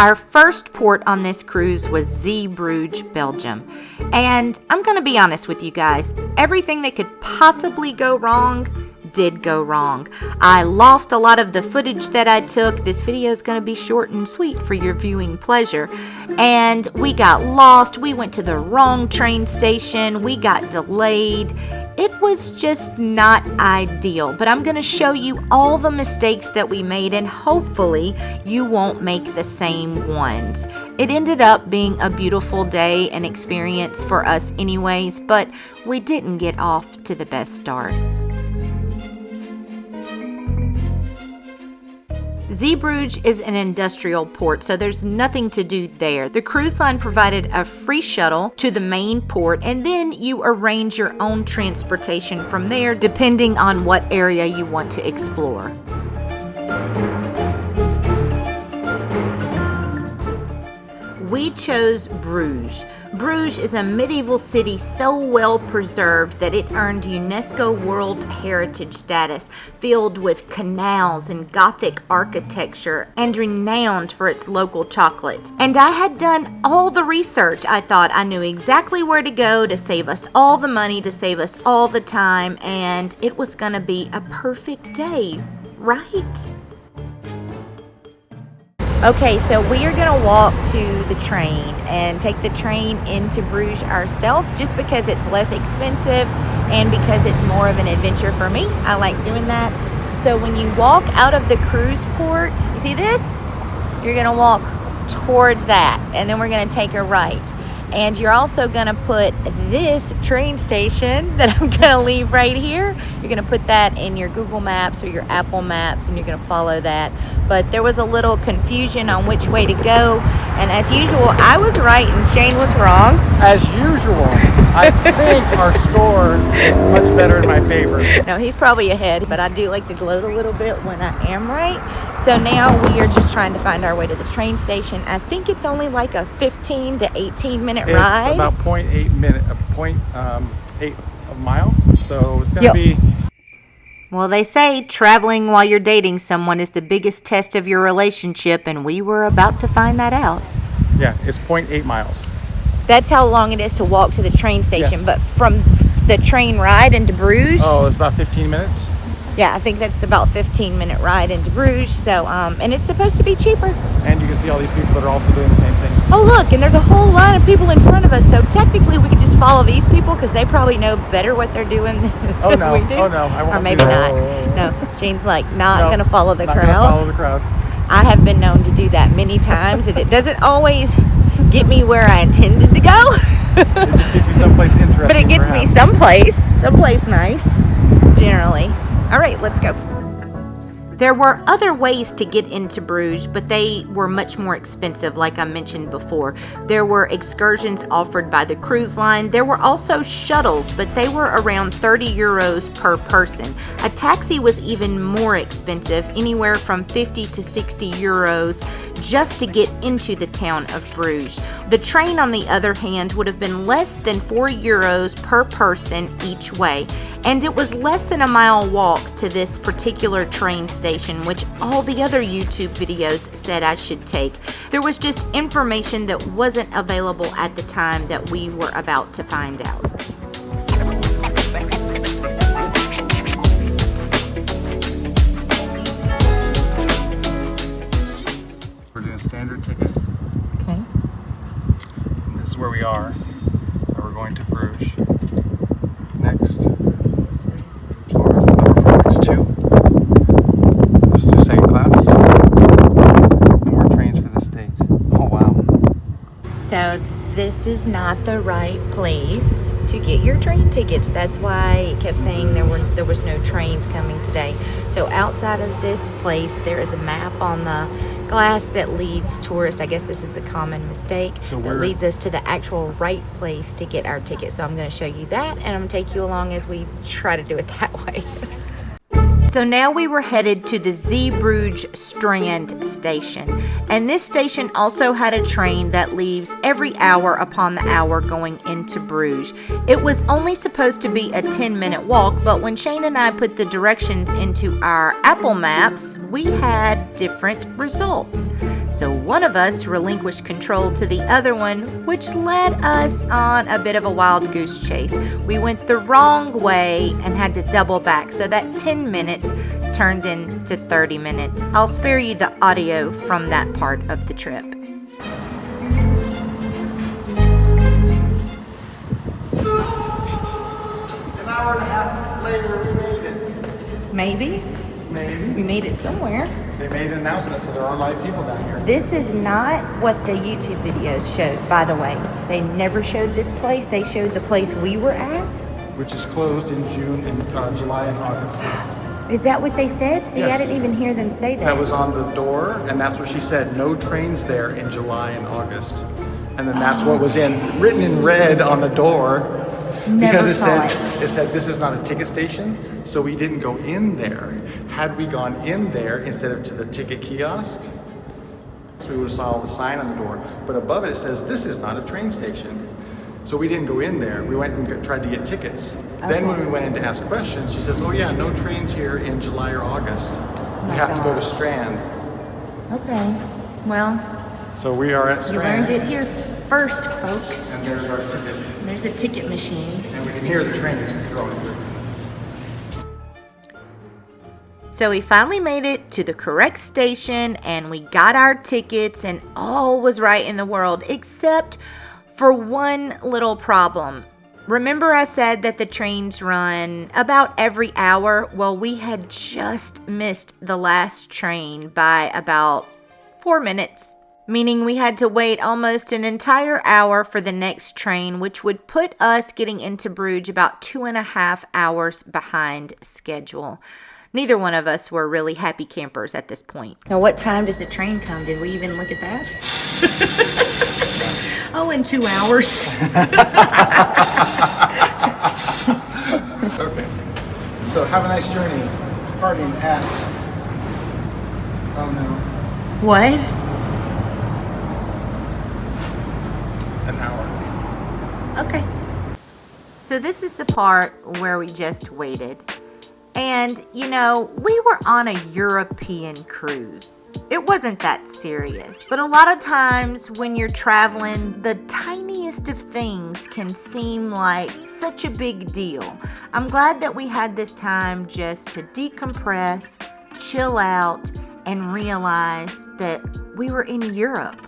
Our first port on this cruise was Zeebruge, Belgium. And I'm going to be honest with you guys, everything that could possibly go wrong did go wrong. I lost a lot of the footage that I took. This video is going to be short and sweet for your viewing pleasure. And we got lost. We went to the wrong train station. We got delayed. It was just not ideal, but I'm going to show you all the mistakes that we made, and hopefully you won't make the same ones. It ended up being a beautiful day and experience for us anyways, but we didn't get off to the best start. Zeebruge is an industrial port, so there's nothing to do there. The cruise line provided a free shuttle to the main port, and then you arrange your own transportation from there depending on what area you want to explore. We chose Bruges. Bruges is a medieval city so well preserved that it earned UNESCO World Heritage status, filled with canals and Gothic architecture, and renowned for its local chocolate. And I had done all the research. I thought I knew exactly where to go to save us all the money, to save us all the time, and it was gonna be a perfect day, right? Okay, so we are going to walk to the train and take the train into Bruges ourselves just because it's less expensive and because it's more of an adventure for me. I like doing that. So when you walk out of the cruise port, you see this? You're going to walk towards that, and then we're going to take a right. And you're also going to put this train station that I'm going to leave right here. You're going to put that in your Google Maps or your Apple Maps, and you're going to follow that. But there was a little confusion on which way to go. And as usual, I was right and Shane was wrong. As usual, I think our score is much better in my favor. No, he's probably ahead, but I do like to gloat a little bit when I am right. So now we are just trying to find our way to the train station. I think it's only like a 15 to 18 minute ride. It's about 0.8 of mile. So it's going to be... Well, they say traveling while you're dating someone is the biggest test of your relationship, and we were about to find that out. Yeah, it's 0.8 miles. That's how long it is to walk to the train station, yes. But from the train ride into Bruges... Oh, it's about 15 minutes? Yeah, I think that's about 15-minute ride into Bruges, so, and it's supposed to be cheaper. And you can see all these people that are also doing the same thing. Oh, look, and there's a whole line of people in front of us, so technically we could just follow these people because they probably know better what they're doing than we do. Oh, no, I won't. Or maybe not. No, Shane's like, not going to follow the crowd. Not going to follow the crowd. I have been known to do that many times, and it doesn't always get me where I intended to go. It just gets you someplace interesting. But it gets me someplace nice, generally. All right, let's go. There were other ways to get into Bruges, but they were much more expensive, like I mentioned before. There were excursions offered by the cruise line. There were also shuttles, but they were around 30 euros per person. A taxi was even more expensive, anywhere from 50 to 60 euros just to get into the town of Bruges. The train, on the other hand, would have been less than 4 euros per person each way. And it was less than a mile walk to this particular train station, which all the other YouTube videos said I should take. There was just information that wasn't available at the time that we were about to find out. We're doing a standard ticket. Okay. And this is where we are. And we're going to Bruges. Next. So this is not the right place to get your train tickets. That's why it kept saying there was no trains coming today. So outside of this place, there is a map on the glass that leads tourists. I guess this is a common mistake. So that leads us to the actual right place to get our tickets. So I'm going to show you that, and I'm going to take you along as we try to do it that way. So now we were headed to the Zeebruge Strand station, and this station also had a train that leaves every hour upon the hour going into Bruges. It was only supposed to be a 10-minute walk, but when Shane and I put the directions into our Apple Maps, we had different results. So one of us relinquished control to the other one, which led us on a bit of a wild goose chase. We went the wrong way and had to double back, so that 10 minutes turned into 30 minutes. I'll spare you the audio from that part of the trip. An hour and a half later, we made it. Maybe. We made it somewhere. They made an announcement, so there are live people down here. This is not what the YouTube videos showed, by the way. They never showed this place. They showed the place we were at. Which is closed in July and August. Is that what they said? See, Yes. I didn't even hear them say that. That was on the door, and that's what she said. No trains there in July and August. And then that's what was written in red on the door. Never Because saw it said this is not a ticket station, so we didn't go in there. Had we gone in there instead of to the ticket kiosk, so we would have saw the sign on the door. But above it says this is not a train station. So we didn't go in there. We went and tried to get tickets. Then when we went in to ask questions, she says, "Oh yeah, no trains here in July or August. You have to go to Strand." Okay, well, So we are at you Strand. learned it here first, folks. And there's our ticket. There's a ticket machine. And we can hear the trains going through. So we finally made it to the correct station and we got our tickets and all was right in the world except for one little problem. Remember I said that the trains run about every hour? Well, we had just missed the last train by about 4 minutes, meaning we had to wait almost an entire hour for the next train, which would put us getting into Bruges about 2.5 hours behind schedule. Neither one of us were really happy campers at this point. Now, what time does the train come? Did we even look at that? Oh, in 2 hours. Okay. So have a nice journey. Partying at. Oh no. What? An hour. Okay. So this is the part where we just waited. And, you know, we were on a European cruise. It wasn't that serious. But a lot of times when you're traveling, the tiniest of things can seem like such a big deal. I'm glad that we had this time just to decompress, chill out, and realize that we were in Europe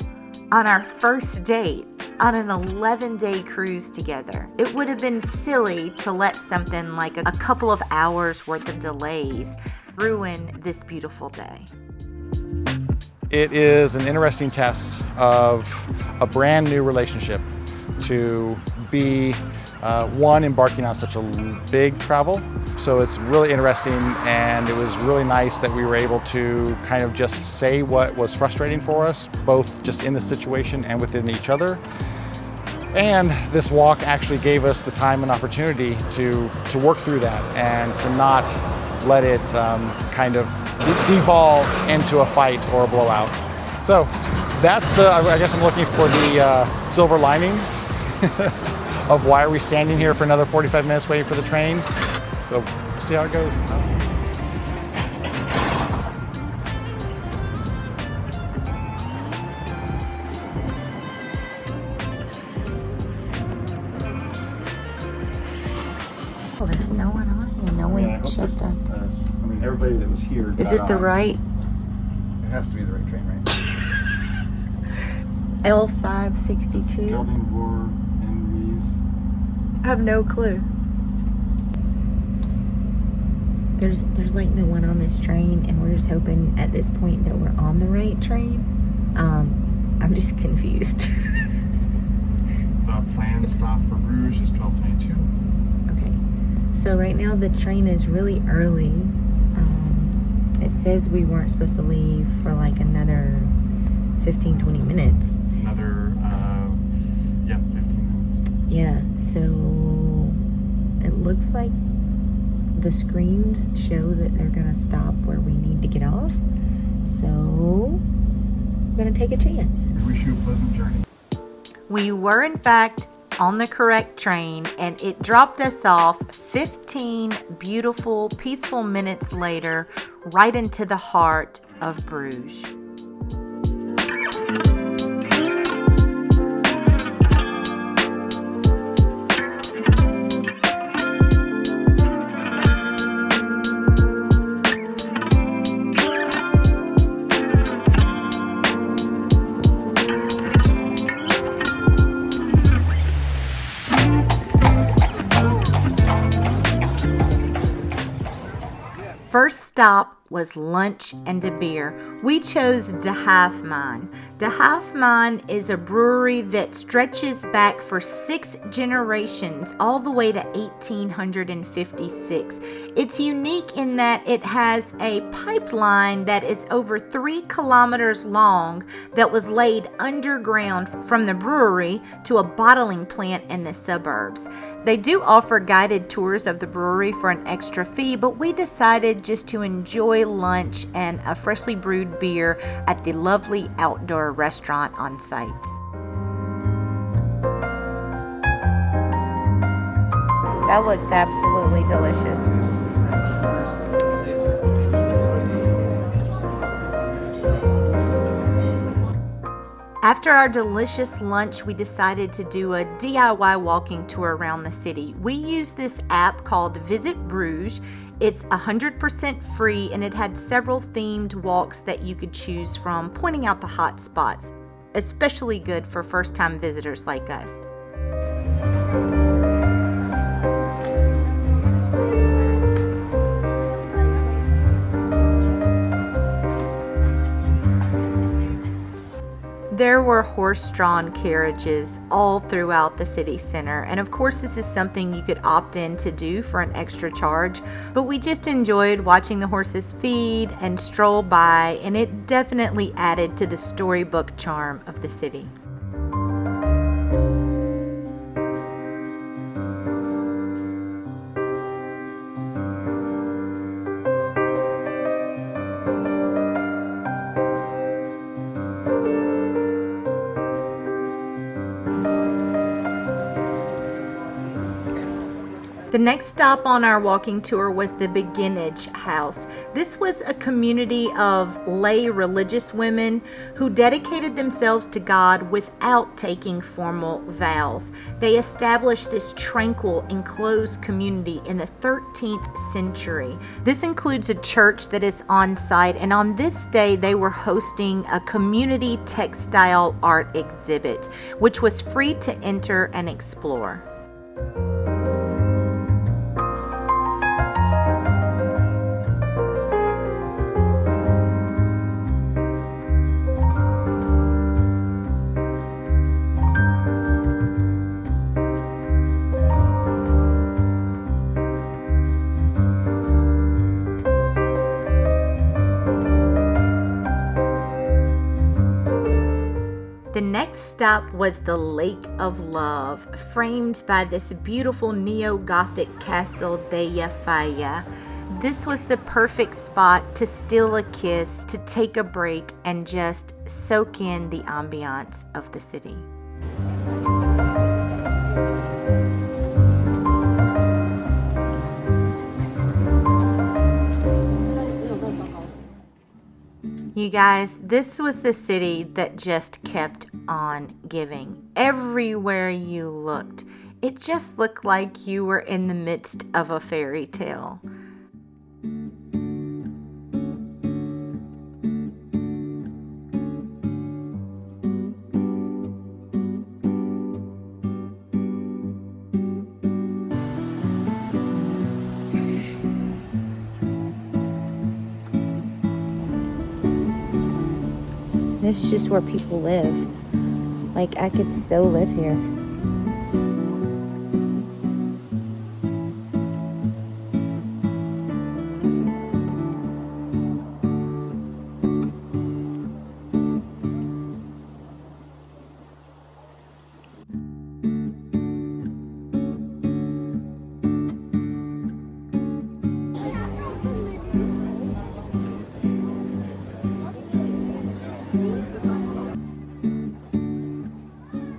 on our first date on an 11-day cruise together. It would have been silly to let something like a couple of hours worth of delays ruin this beautiful day. It is an interesting test of a brand new relationship to be embarking on such a big travel. So it's really interesting, and it was really nice that we were able to kind of just say what was frustrating for us, both just in the situation and within each other. And this walk actually gave us the time and opportunity to work through that and to not let it kind of devolve into a fight or a blowout. So that's I guess I'm looking for the silver lining of why are we standing here for another 45 minutes waiting for the train. So we'll see how it goes. Well, there's no one on here. No one shut down. I mean, everybody that was here. Is it the right? It has to be the right train, right? L562? Building Roar and Rees. I have no clue. There's like no one on this train, and we're just hoping at this point that we're on the right train. I'm just confused. The planned stop for Bruges is 12:22. Okay, so right now the train is really early. It says we weren't supposed to leave for like another 15-20 minutes. Another, 15 minutes. Yeah, so it looks like the screens show that they're gonna stop where we need to get off. So I'm gonna take a chance. We wish you a pleasant journey. We were in fact on the correct train, and it dropped us off 15 beautiful, peaceful minutes later, right into the heart of Bruges. first stop was lunch and a beer. We chose De Halfman. De Halfman is a brewery that stretches back for 6 generations, all the way to 1856. It's unique in that it has a pipeline that is over 3 kilometers long that was laid underground from the brewery to a bottling plant in the suburbs. They do offer guided tours of the brewery for an extra fee, but we decided just to enjoy lunch and a freshly brewed beer at the lovely outdoor restaurant on site. That looks absolutely delicious. After our delicious lunch, we decided to do a DIY walking tour around the city. We used this app called Visit Bruges. It's 100% free, and it had several themed walks that you could choose from, pointing out the hot spots, especially good for first-time visitors like us. There were horse-drawn carriages all throughout the city center, and of course this is something you could opt in to do for an extra charge, but we just enjoyed watching the horses feed and stroll by, and it definitely added to the storybook charm of the city. The next stop on our walking tour was the Beginnage House. This was a community of lay religious women who dedicated themselves to God without taking formal vows. They established this tranquil, enclosed community in the 13th century. This includes a church that is on site, and on this day they were hosting a community textile art exhibit, which was free to enter and explore. The next stop was the Lake of Love, framed by this beautiful neo-Gothic castle, Deia Faya. This was the perfect spot to steal a kiss, to take a break, and just soak in the ambiance of the city. You guys, this was the city that just kept on giving. Everywhere you looked, it just looked like you were in the midst of a fairy tale. This is just where people live. Like, I could so live here.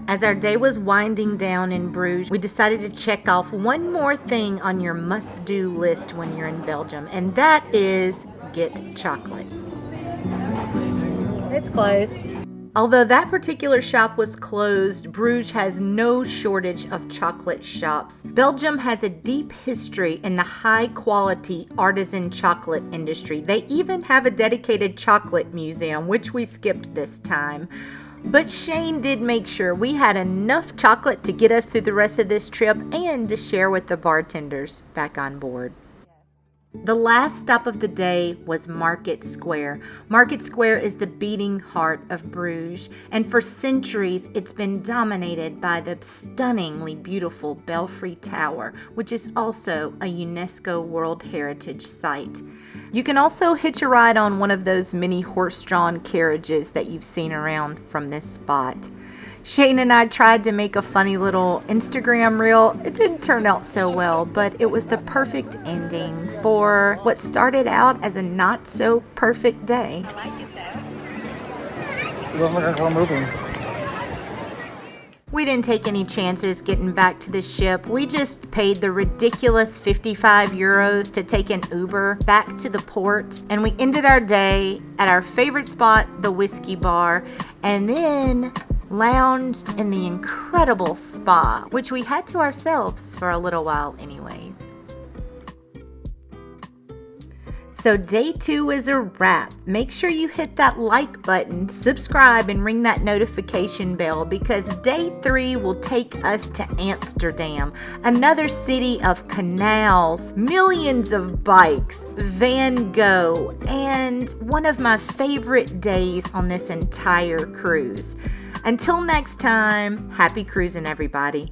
As our day was winding down in Bruges, we decided to check off one more thing on your must-do list when you're in Belgium, and that is get chocolate. It's closed. Although that particular shop was closed, Bruges has no shortage of chocolate shops. Belgium has a deep history in the high-quality artisan chocolate industry. They even have a dedicated chocolate museum, which we skipped this time. But Shane did make sure we had enough chocolate to get us through the rest of this trip and to share with the bartenders back on board. The last stop of the day was Market Square. Market Square is the beating heart of Bruges, and for centuries it's been dominated by the stunningly beautiful Belfry Tower, which is also a UNESCO World Heritage Site. You can also hitch a ride on one of those mini horse-drawn carriages that you've seen around from this spot. Shane and I tried to make a funny little Instagram reel. It didn't turn out so well, but it was the perfect ending for what started out as a not so perfect day. It doesn't look like we're moving. We didn't take any chances getting back to the ship. We just paid the ridiculous 55 euros to take an Uber back to the port, and we ended our day at our favorite spot, the whiskey bar, and then lounged in the incredible spa, which we had to ourselves for a little while anyways. So day 2 is a wrap. Make sure you hit that like button, subscribe, and ring that notification bell, because day 3 will take us to Amsterdam, another city of canals, millions of bikes, Van Gogh, and one of my favorite days on this entire cruise. Until next time, happy cruising, everybody.